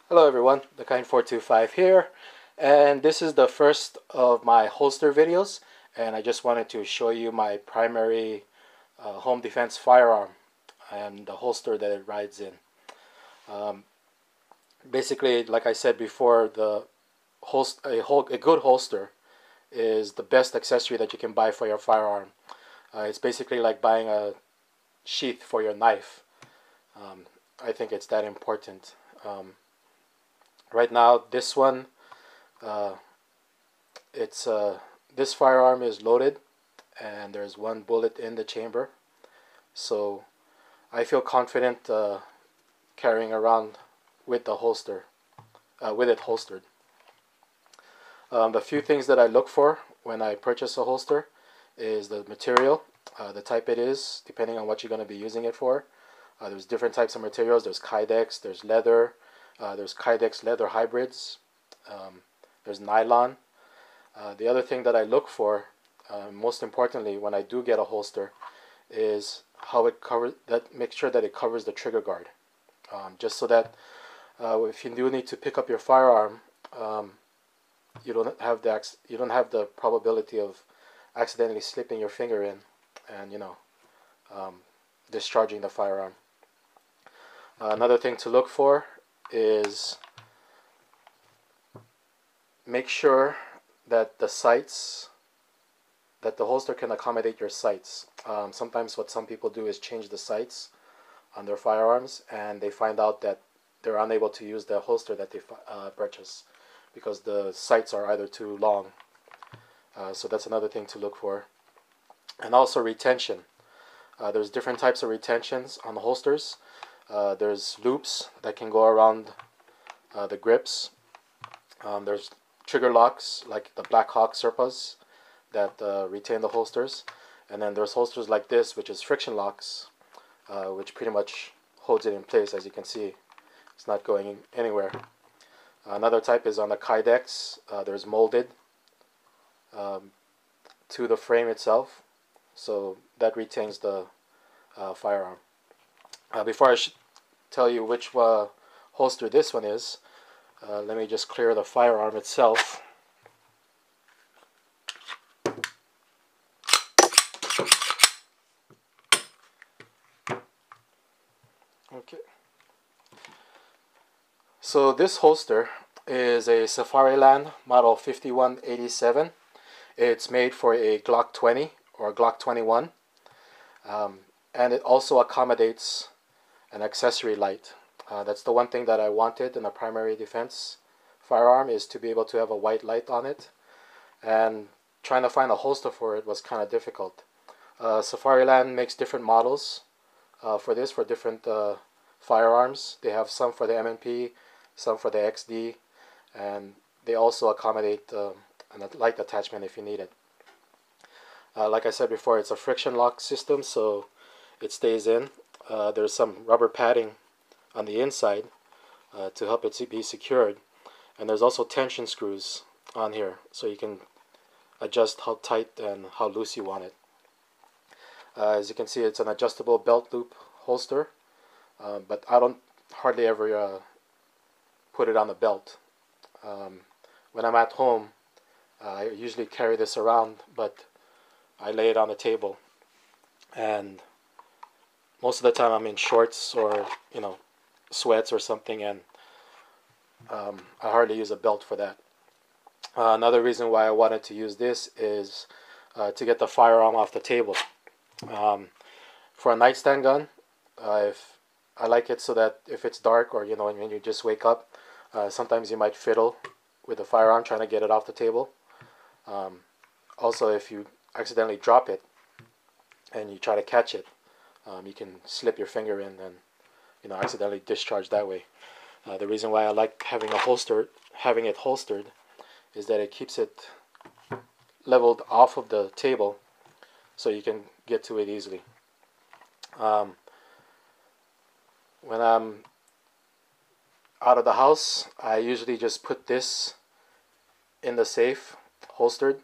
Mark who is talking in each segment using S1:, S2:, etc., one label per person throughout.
S1: Hello everyone, the Kind425 here, and this is the first of my holster videos, and I just wanted to show you my primary home defense firearm and the holster that it rides in. Um, Basically, like I said before, a good holster is the best accessory that you can buy for your firearm. It's basically like buying a sheath for your knife. Um, I think it's that important. Right now, this one, uh, it's this firearm is loaded, and there's one bullet in the chamber, so I feel confident carrying around with the holster, with it holstered. The few things that I look for when I purchase a holster is the material, the type it is, depending on what you're going to be using it for. There's different types of materials. There's Kydex, there's leather, there's Kydex leather hybrids, there's nylon. The other thing that I look for, most importantly, when I do get a holster, is how it covers that. Make sure that it covers the trigger guard, just so that if you do need to pick up your firearm, you don't have the probability of accidentally slipping your finger in and um, discharging the firearm. Another thing to look for is make sure that the sights that the holster can accommodate your sights. Sometimes what some people do is change the sights on their firearms, and they find out that they're unable to use the holster that they purchase because the sights are either too long. So that's another thing to look for. And also retention. There's different types of retentions on the holsters. There's loops that can go around the grips. There's trigger locks like the Black Hawk Serpas that retain the holsters. And then there's holsters like this, which is friction locks, which pretty much holds it in place. As you can see, it's not going anywhere. Another type is on the Kydex. There's molded to the frame itself, so that retains the firearm. Before I tell you which holster this one is, let me just clear the firearm itself. Okay. So this holster is a Safariland model 5187. It's made for a Glock 20 or Glock 21, and it also accommodates an accessory light. That's the one thing that I wanted in a primary defense firearm, is to be able to have a white light on it, and trying to find a holster for it was kind of difficult. Safariland makes different models for different firearms. They have some for the M&P, some for the XD, and they also accommodate a light attachment if you need it. Like I said before, it's a friction lock system, so it stays in. There's some rubber padding on the inside to help it be secured, and there's also tension screws on here, so you can adjust how tight and how loose you want it. As you can see, it's an adjustable belt loop holster, but I don't hardly ever put it on the belt. When I'm at home, I usually carry this around, but I lay it on the table, and most of the time I'm in shorts or sweats or something, and I hardly use a belt for that. Another reason why I wanted to use this is to get the firearm off the table. For a nightstand gun, if I like it so that if it's dark or when you just wake up, sometimes you might fiddle with the firearm trying to get it off the table. Also, if you accidentally drop it and you try to catch it, you can slip your finger in and accidentally discharge that way. The reason why I like having it holstered, is that it keeps it leveled off of the table, so you can get to it easily. When I'm out of the house, I usually just put this in the safe, holstered,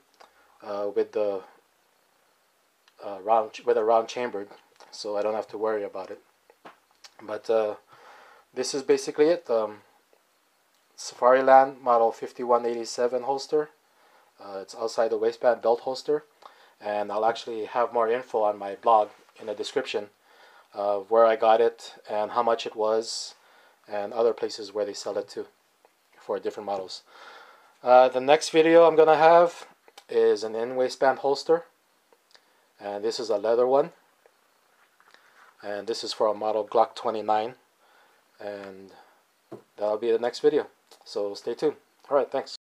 S1: with a round chambered, so I don't have to worry about it. But this is basically it. Safariland model 5187 holster. It's outside the waistband belt holster, and I'll actually have more info on my blog in the description of where I got it and how much it was, and other places where they sell it too for different models. The next video I'm gonna have is an in-waistband holster, and this is a leather one, and this is for a model Glock 29, and that'll be the next video, so stay tuned. Alright, thanks.